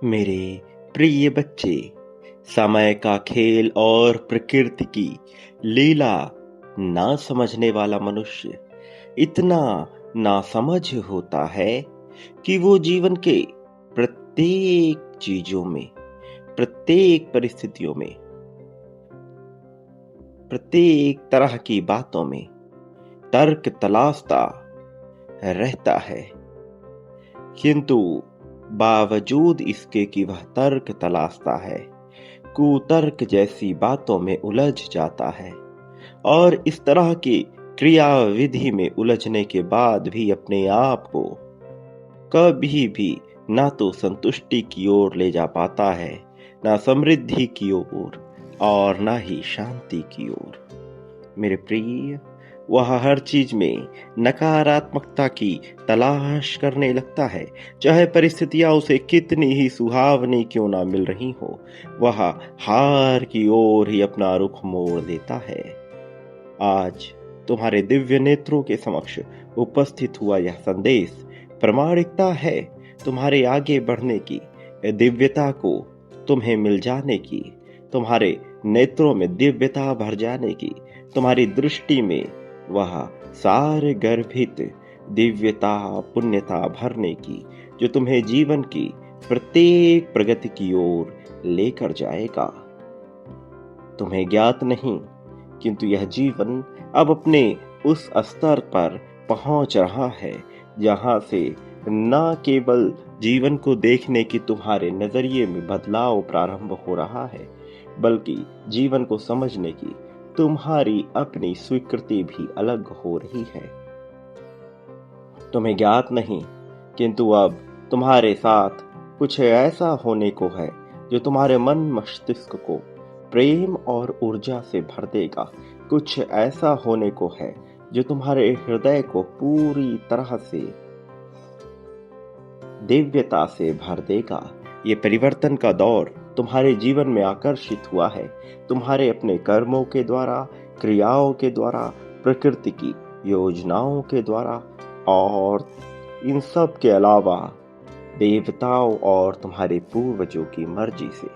मेरे प्रिय बच्चे, समय का खेल और प्रकृति की लीला ना समझने वाला मनुष्य इतना नासमझ होता है कि वो जीवन के प्रत्येक चीजों में, प्रत्येक परिस्थितियों में, प्रत्येक तरह की बातों में तर्क तलाशता रहता है। किंतु बावजूद इसके कि वह तर्क तलाशता है, कुतर्क जैसी बातों में उलझ जाता है और इस तरह की क्रियाविधि में उलझने के बाद भी अपने आप को कभी भी ना तो संतुष्टि की ओर ले जा पाता है, ना समृद्धि की ओर और ना ही शांति की ओर। मेरे प्रिय, वह हर चीज में नकारात्मकता की तलाश करने लगता है, चाहे परिस्थितियां उसे कितनी ही सुहावनी क्यों ना मिल रही हो। वह हार की ओर ही अपना रुख मोड़ देता है। आज तुम्हारे दिव्य नेत्रों के समक्ष उपस्थित हुआ यह संदेश प्रामाणिकता है तुम्हारे आगे बढ़ने की, दिव्यता को तुम्हें मिल जाने की, तुम्हारे नेत्रों में दिव्यता भर जाने की, तुम्हारी दृष्टि में वह सारे गर्भित दिव्यता पुण्यता भरने की, जो तुम्हें जीवन की प्रत्येक प्रगति की ओर लेकर जाएगा। तुम्हें ज्ञात नहीं, किंतु यह जीवन अब अपने उस स्तर पर पहुंच रहा है जहां से न केवल जीवन को देखने की तुम्हारे नजरिए में बदलाव प्रारंभ हो रहा है, बल्कि जीवन को समझने की तुम्हारी अपनी स्वीकृति भी अलग हो रही है। तुम्हें ज्ञात नहीं, किंतु अब तुम्हारे साथ कुछ ऐसा होने को है जो तुम्हारे मन मस्तिष्क को प्रेम और ऊर्जा से भर देगा। कुछ ऐसा होने को है जो तुम्हारे हृदय को पूरी तरह से दिव्यता से भर देगा। ये परिवर्तन का दौर तुम्हारे जीवन में आकर्षित हुआ है, तुम्हारे अपने कर्मों के द्वारा, क्रियाओं के द्वारा, प्रकृति की योजनाओं के द्वारा और इन सब के अलावा देवताओं और तुम्हारे पूर्वजों की मर्जी से।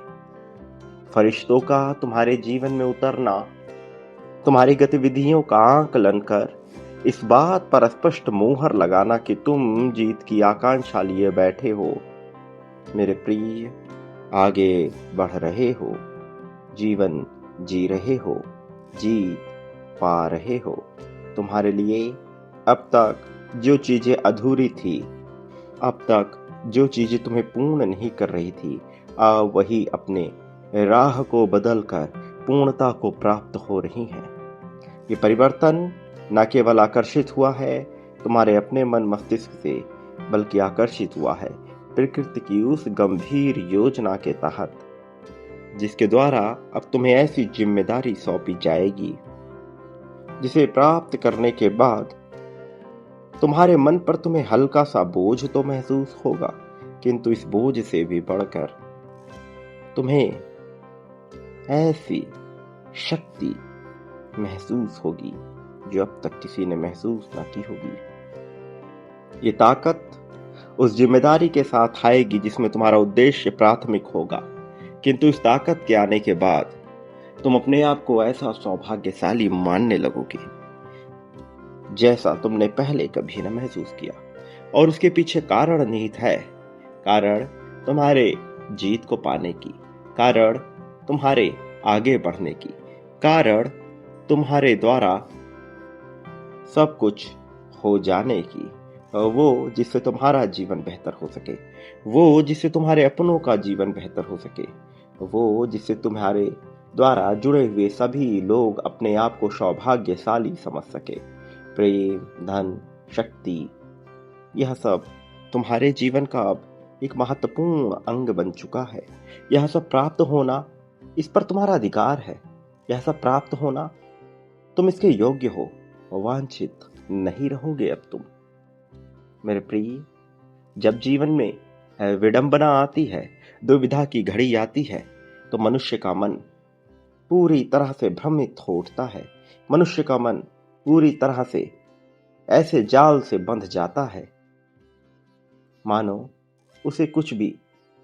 फरिश्तों का तुम्हारे जीवन में उतरना, तुम्हारी गतिविधियों का आकलन कर इस बात पर स्पष्ट मुहर लगाना कि तुम जीत की आकांक्षा लिए बैठे हो। मेरे प्रिय, आगे बढ़ रहे हो, जीवन जी रहे हो, जीत पा रहे हो। तुम्हारे लिए अब तक जो चीजें अधूरी थी, अब तक जो चीजें तुम्हें पूर्ण नहीं कर रही थी, अब वही अपने राह को बदलकर पूर्णता को प्राप्त हो रही हैं। ये परिवर्तन न केवल आकर्षित हुआ है तुम्हारे अपने मन मस्तिष्क से, बल्कि आकर्षित हुआ है प्रकृति की उस गंभीर योजना के तहत, जिसके द्वारा अब तुम्हें ऐसी जिम्मेदारी सौंपी जाएगी जिसे प्राप्त करने के बाद तुम्हारे मन पर तुम्हें हल्का सा बोझ तो महसूस होगा, किंतु इस बोझ से भी बढ़कर तुम्हें ऐसी शक्ति महसूस होगी जो अब तक किसी ने महसूस ना की होगी। ये ताकत उस जिम्मेदारी के साथ आएगी जिसमें तुम्हारा उद्देश्य प्राथमिक होगा, किंतु इस ताकत के आने के बाद तुम अपने आप को ऐसा सौभाग्यशाली मानने लगोगे जैसा तुमने पहले कभी न महसूस किया। और उसके पीछे कारण निहित है, कारण तुम्हारे जीत को पाने की, कारण तुम्हारे आगे बढ़ने की, कारण तुम्हारे द्वारा सब कुछ हो जाने की, वो जिससे तुम्हारा जीवन बेहतर हो सके, वो जिससे तुम्हारे अपनों का जीवन बेहतर हो सके, वो जिससे तुम्हारे द्वारा जुड़े हुए सभी लोग अपने आप को सौभाग्यशाली समझ सके। प्रेम, धन, शक्ति, यह सब तुम्हारे जीवन का अब एक महत्वपूर्ण अंग बन चुका है। यह सब प्राप्त होना, इस पर तुम्हारा अधिकार है। यह सब प्राप्त होना, तुम इसके योग्य हो, वांछित नहीं रहोगे अब तुम। मेरे प्रिय, जब जीवन में विडंबना आती है, दुविधा की घड़ी आती है, तो मनुष्य का मन पूरी तरह से भ्रमित हो उठता है। मनुष्य का मन पूरी तरह से ऐसे जाल से बंध जाता है मानो उसे कुछ भी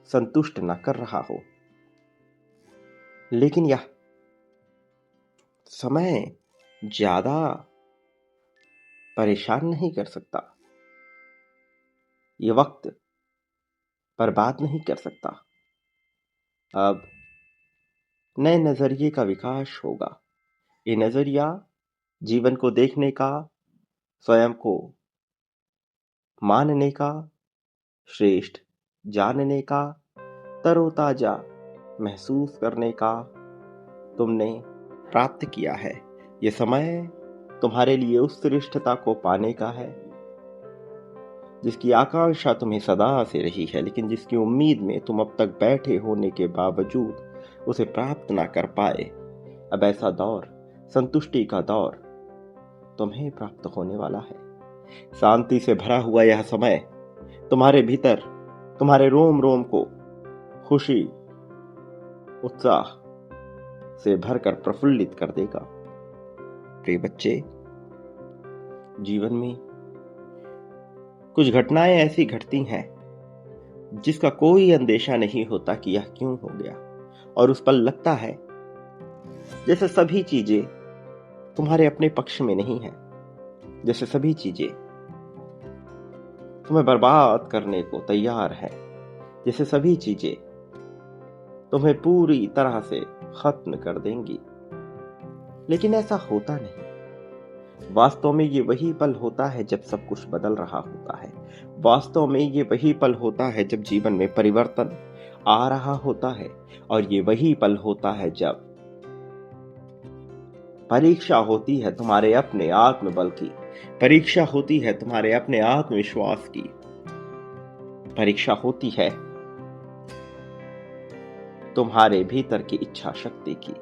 संतुष्ट न कर रहा हो, लेकिन यह समय ज्यादा परेशान नहीं कर सकता, ये वक्त बर्बाद नहीं कर सकता। अब नए नजरिए का विकास होगा। ये नजरिया जीवन को देखने का, स्वयं को मानने का, श्रेष्ठ जानने का, तरोताजा महसूस करने का तुमने प्राप्त किया है। ये समय तुम्हारे लिए उस श्रेष्ठता को पाने का है जिसकी आकांक्षा तुम्हें सदा से रही है, लेकिन जिसकी उम्मीद में तुम अब तक बैठे होने के बावजूद उसे प्राप्त ना कर पाए। अब ऐसा दौर, संतुष्टि का दौर तुम्हें प्राप्त होने वाला है। शांति से भरा हुआ यह समय तुम्हारे भीतर, तुम्हारे रोम रोम को खुशी, उत्साह से भरकर प्रफुल्लित कर देगा। प्रिय बच्चे, जीवन में कुछ घटनाएं ऐसी घटती हैं जिसका कोई अंदेशा नहीं होता कि यह क्यों हो गया, और उस पल लगता है जैसे सभी चीजें तुम्हारे अपने पक्ष में नहीं है, जैसे सभी चीजें तुम्हें बर्बाद करने को तैयार है, जैसे सभी चीजें तुम्हें पूरी तरह से खत्म कर देंगी। लेकिन ऐसा होता नहीं। वास्तव में ये वही पल होता है जब सब कुछ बदल रहा होता है। वास्तव में ये वही पल होता है जब जीवन में परिवर्तन आ रहा होता है, और ये वही पल होता है जब परीक्षा होती है तुम्हारे अपने आत्मबल की, परीक्षा होती है तुम्हारे अपने आत्मविश्वास की, परीक्षा होती है तुम्हारे भीतर की इच्छा शक्ति की।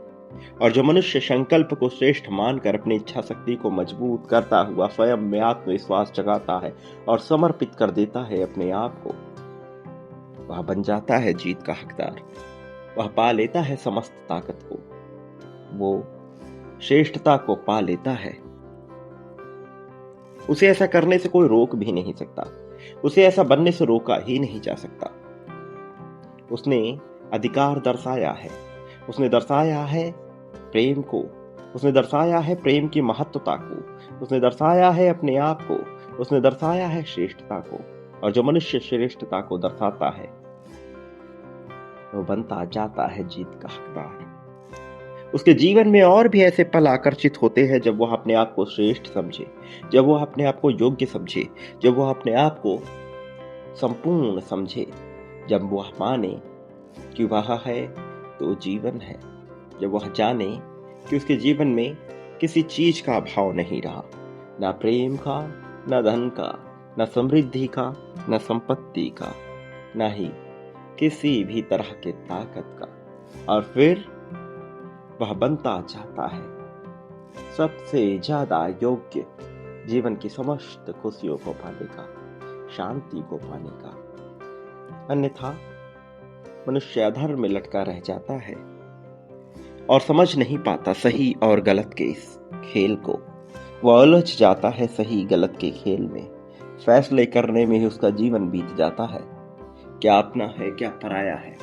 और जो मनुष्य संकल्प को श्रेष्ठ मानकर अपनी इच्छा शक्ति को मजबूत करता हुआ स्वयं में आत्मविश्वास जगाता है और समर्पित कर देता है अपने आप को, वह बन जाता है जीत का हकदार। वह पा लेता है समस्त ताकत को, वो श्रेष्ठता को पा लेता है। उसे ऐसा करने से कोई रोक भी नहीं सकता, उसे ऐसा बनने से रोका ही नहीं जा सकता। उसने अधिकार दर्शाया है, उसने दर्शाया है प्रेम को, उसने दर्शाया है प्रेम की महत्वता को, उसने दर्शाया है अपने आप को, उसने दर्शाया है श्रेष्ठता को। और जो मनुष्य श्रेष्ठता को दर्शाता है वो बनता जाता है जीत का हकदार। उसके जीवन में और भी ऐसे पल आकर्षित होते हैं जब वह अपने आप को श्रेष्ठ समझे, जब वह अपने आप को योग्य समझे, जब वह अपने आप को संपूर्ण समझे, जब वह माने कि वह है तो जीवन है, जब वह जाने कि उसके जीवन में किसी चीज का अभाव नहीं रहा, ना प्रेम का, ना धन का, ना समृद्धि का, ना संपत्ति का, ना ही किसी भी तरह के ताकत का। और फिर वह बनता जाता है सबसे ज्यादा योग्य जीवन की समस्त खुशियों को पाने का, शांति को पाने का। अन्यथा मनुष्य अधर्म में लटका रह जाता है और समझ नहीं पाता सही और गलत के इस खेल को। वह उलझ जाता है सही गलत के खेल में, फैसले करने में ही उसका जीवन बीत जाता है। क्या अपना है, क्या पराया है,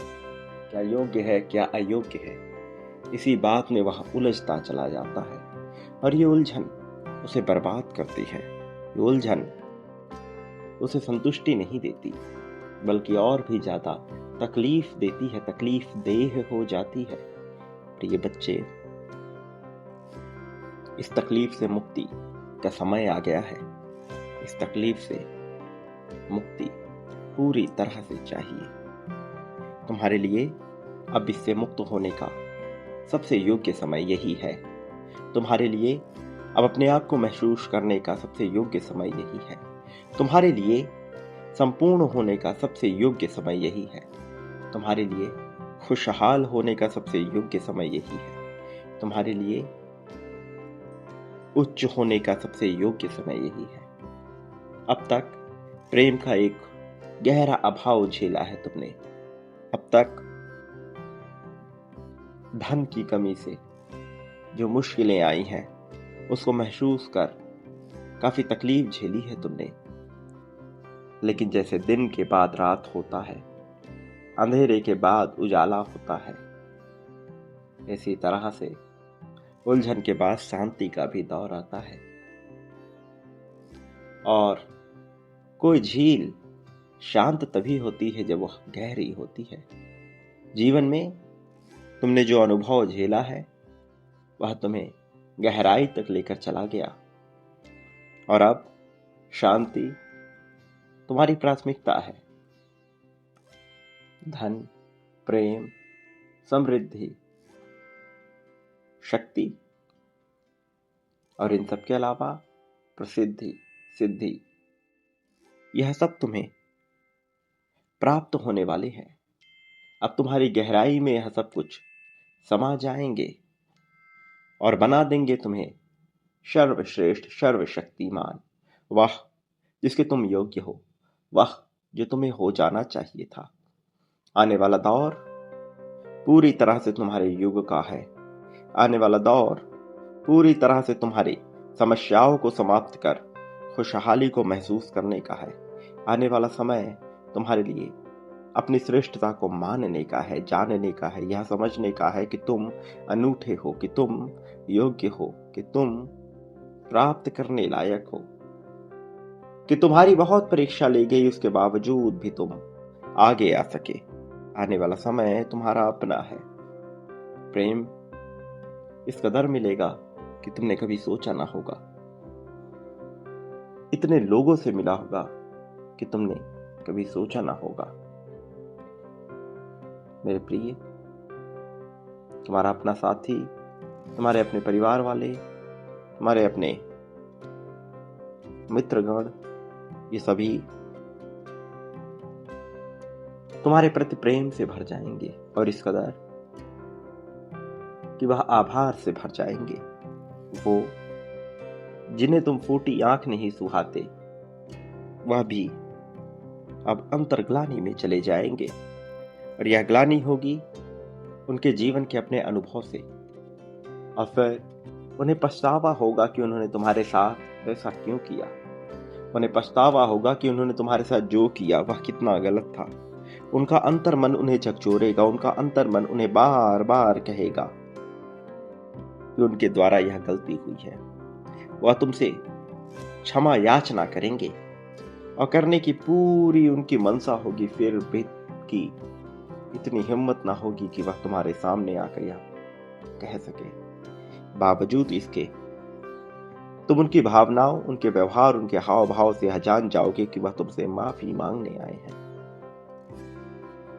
क्या योग्य है, क्या अयोग्य है, इसी बात में वह उलझता चला जाता है। और ये उलझन उसे बर्बाद करती है। ये उलझन उसे संतुष्टि नहीं देती, बल्कि और भी ज्यादा तकलीफ देती है, तकलीफ देह हो जाती है। प्रिय बच्चे, इस तकलीफ से मुक्ति का समय आ गया है। इस तकलीफ से मुक्ति पूरी तरह से चाहिए। तुम्हारे लिए अब इससे मुक्त होने का सबसे योग्य समय यही है। तुम्हारे लिए अब अपने आप को महसूस करने का सबसे योग्य समय यही है। तुम्हारे लिए संपूर्ण होने का सबसे योग्य समय यही है। तुम्हारे लिए खुशहाल होने का सबसे योग्य समय यही है। तुम्हारे लिए उच्च होने का सबसे योग्य समय यही है। अब तक प्रेम का एक गहरा अभाव झेला है तुमने। अब तक धन की कमी से जो मुश्किलें आई हैं उसको महसूस कर काफी तकलीफ झेली है तुमने। लेकिन जैसे दिन के बाद रात होता है, अंधेरे के बाद उजाला होता है। इसी तरह से उलझन के बाद शांति का भी दौर आता है। और कोई झील शांत तभी होती है जब वह गहरी होती है। जीवन में तुमने जो अनुभव झेला है वह तुम्हें गहराई तक लेकर चला गया, और अब शांति तुम्हारी प्राथमिकता है। धन, प्रेम, समृद्धि, शक्ति और इन सब के अलावा प्रसिद्धि, सिद्धि, यह सब तुम्हें प्राप्त होने वाले हैं। अब तुम्हारी गहराई में यह सब कुछ समा जाएंगे और बना देंगे तुम्हें सर्वश्रेष्ठ, सर्वशक्तिमान, वह जिसके तुम योग्य हो, वह जो तुम्हें हो जाना चाहिए था। आने वाला दौर पूरी तरह से तुम्हारे युग का है। आने वाला दौर पूरी तरह से तुम्हारी समस्याओं को समाप्त कर खुशहाली को महसूस करने का है। आने वाला समय तुम्हारे लिए अपनी श्रेष्ठता को मानने का है, जानने का है, यह समझने का है कि तुम अनूठे हो, कि तुम योग्य हो, कि तुम प्राप्त करने लायक हो, कि तुम्हारी बहुत परीक्षा ली गई, उसके बावजूद भी तुम आगे आ सके। आने वाला समय तुम्हारा अपना है। प्रेम इस कदर मिलेगा कि तुमने कभी सोचा ना होगा। इतने लोगों से मिला होगा कि तुमने कभी सोचा ना होगा। मेरे प्रिय, तुम्हारा अपना साथी, तुम्हारे अपने परिवार वाले, तुम्हारे अपने मित्रगण, ये सभी तुम्हारे प्रति प्रेम से भर जाएंगे, और इस कदर कि वह आभार से भर जाएंगे। वो जिन्हें तुम फूटी आंख नहीं सुहाते, वह भी अब अंतर्ग्लानि में चले जाएंगे, और यह ग्लानि होगी उनके जीवन के अपने अनुभव से। और फिर उन्हें पछतावा होगा कि उन्होंने तुम्हारे साथ ऐसा क्यों किया। उन्हें पछतावा होगा कि उन्होंने तुम्हारे साथ जो किया वह कितना गलत था। उनका अंतर्मन उन्हें झकझोरेगा, उनका अंतर्मन उन्हें बार बार कहेगा कि उनके द्वारा यह गलती हुई है। वह तुमसे क्षमा याचना करेंगे, और करने की पूरी उनकी मनसा होगी, फिर भी की इतनी हिम्मत ना होगी कि वह तुम्हारे सामने आकर यह कह सके। बावजूद इसके तुम उनकी भावनाओं, उनके व्यवहार, उनके हाव भाव से यह जान जाओगे कि वह तुमसे माफी मांगने आए हैं।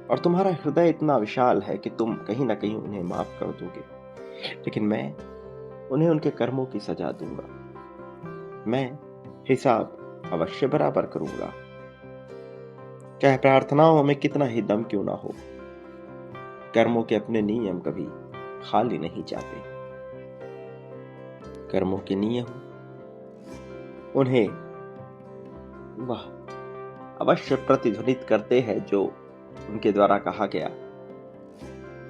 और तुम्हारा हृदय इतना विशाल है कि तुम कहीं ना कहीं उन्हें माफ कर दोगे। लेकिन मैं उन्हें उनके कर्मों की सजा दूंगा। मैं हिसाब अवश्य बराबर करूंगा, चाहे प्रार्थनाओं में कितना ही दम क्यों ना हो। कर्मों के अपने नियम कभी खाली नहीं जाते। कर्मों के नियम उन्हें वह अवश्य प्रतिध्वनित करते हैं जो उनके द्वारा कहा गया,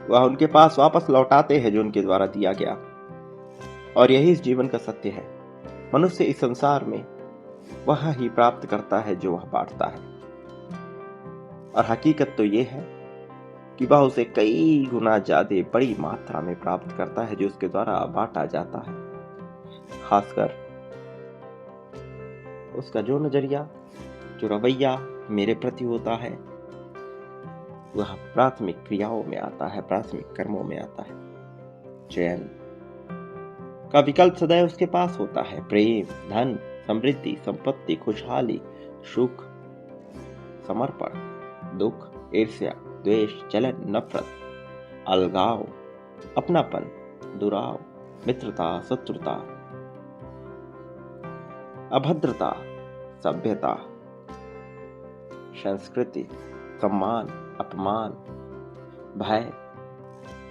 वह उनके पास वापस लौटाते हैं जो उनके द्वारा दिया गया। और यही इस जीवन का सत्य है। मनुष्य इस संसार में वह ही प्राप्त करता है जो वह बांटता है, और हकीकत तो यह है कि वह उसे कई गुना ज्यादा बड़ी मात्रा में प्राप्त करता है जो उसके द्वारा बांटा जाता है। खासकर उसका जो नजरिया, जो रवैया मेरे प्रति होता है, वह प्राथमिक क्रियाओं में आता है, प्राथमिक कर्मों में आता है। चयन का विकल्प सदैव उसके पास होता है। प्रेम, धन, समृद्धि, संपत्ति, खुशहाली, सुख, समर्पण, दुख, ईर्ष्या, द्वेष, जलन, नफरत, अलगाव, अपनापन, दुराव, मित्रता, शत्रुता, अभद्रता, सभ्यता, संस्कृति, सम्मान, अपमान, भय।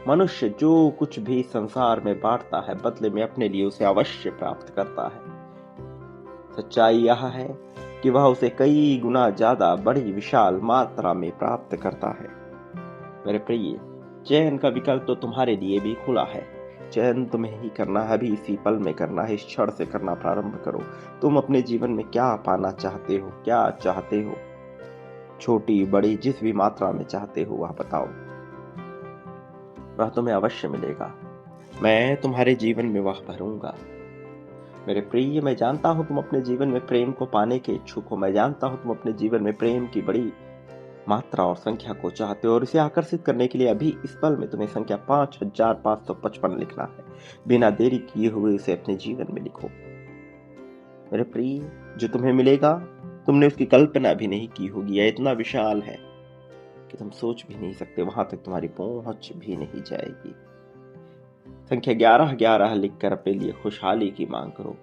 मनुष्य जो कुछ भी संसार में बांटता है, बदले में अपने लिए उसे अवश्य प्राप्त करता है। सच्चाई यह है कि वह उसे कई गुना ज्यादा बड़ी विशाल मात्रा में प्राप्त करता है। मेरे प्रिय, चयन का विकल्प तो तुम्हारे लिए भी खुला है। चयन तुम्हें ही करना है, अभी इसी पल में करना है, इस क्षण से करना प्रारंभ करो। तुम अपने जीवन में क्या पाना चाहते हो, क्या चाहते हो, छोटी बड़ी जिस भी मात्रा में चाहते हो वह बताओ, वह तुम्हें अवश्य मिलेगा। मैं तुम्हारे जीवन में वह भरूंगा। मेरे प्रिय, मैं जानता हूं तुम अपने जीवन में प्रेम को पाने के इच्छुक हो। मैं जानता हूं तुम अपने जीवन में प्रेम की बड़ी मात्रा और संख्या को चाहते हो, और इसे आकर्षित करने के लिए अभी इस पल में तुम्हें संख्या 5555 लिखना है। बिना देरी किए हुए इसे अपने जीवन में लिखो। मेरे प्रिय, जो तुम्हें मिलेगा तुमने उसकी कल्पना भी नहीं की होगी। यह इतना विशाल है कि तुम सोच भी नहीं सकते, वहां तक तुम्हारी पहुंच भी नहीं जाएगी। संख्या 1111 लिखकर अपने लिए खुशहाली की मांग करो।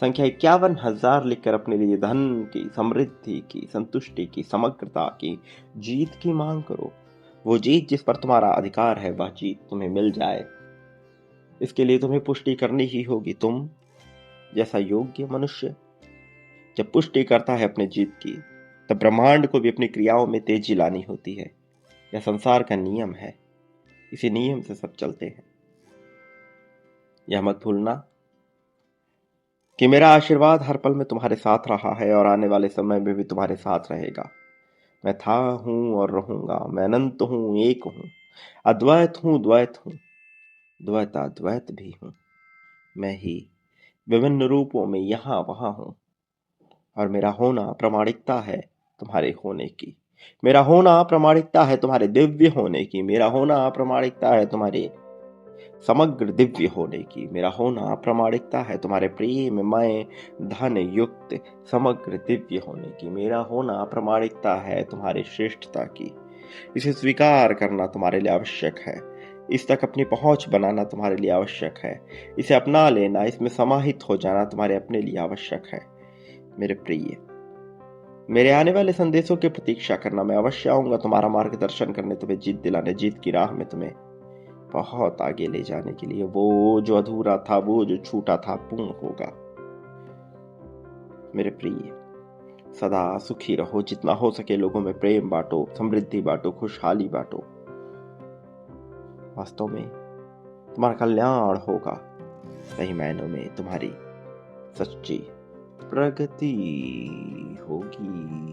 संख्या 51,000 लिखकर अपने लिए धन की, समृद्धि की, संतुष्टि की, समग्रता की, जीत की मांग करो। वो जीत जिस पर तुम्हारा अधिकार है, वह जीत तुम्हें मिल जाए। इसके लिए तुम्हें पुष्टि करनी ही होगी। तुम जैसा योग्य मनुष्य जब पुष्टि करता है अपनी जीत की, तब ब्रह्मांड को भी अपनी क्रियाओं में तेजी लानी होती है। यह संसार का नियम है, इसी नियम से सब चलते हैं। यह मत भूलना कि मेरा आशीर्वाद हर पल में तुम्हारे साथ रहा है और आने वाले समय में भी तुम्हारे साथ रहेगा। मैं था हूं और रहूंगा। मैं अनंत हूं, एक हूं, अद्वैत हूं, द्वैत हूं, द्वैताद्वैत भी हूं। मैं ही विभिन्न रूपों में यहां वहां हूं, और मेरा होना प्रामाणिकता है तुम्हारे होने की। मेरा होना प्रामाणिकता है तुम्हारे दिव्य होने की। मेरा होना प्रामाणिकता है तुम्हारे समग्र दिव्य होने की। मेरा होना प्रामाणिकता है तुम्हारे प्रेममय धन युक्त समग्र दिव्य होने की। मेरा होना प्रामाणिकता है तुम्हारी श्रेष्ठता की। इसे स्वीकार करना तुम्हारे लिए आवश्यक है। इस तक अपनी पहुंच बनाना तुम्हारे लिए आवश्यक है। इसे अपना लेना, इसमें समाहित हो जाना तुम्हारे अपने लिए आवश्यक है। मेरे प्रिय, मेरे आने वाले संदेशों की प्रतीक्षा करना। मैं अवश्य आऊंगा तुम्हारा मार्गदर्शन करने, तुम्हें जीत दिलाने, जीत की राह में तुम्हें बहुत आगे ले जाने के लिए। वो जो अधूरा था, वो जो छूटा था, पूर्ण होगा। मेरे प्रिय, सदा सुखी रहो। जितना हो सके लोगों में प्रेम बांटो, समृद्धि बांटो, खुशहाली बांटो। वास्तव में तुम्हारा कल्याण होगा। सही मायनों में तुम्हारी सच्ची प्रगति होगी।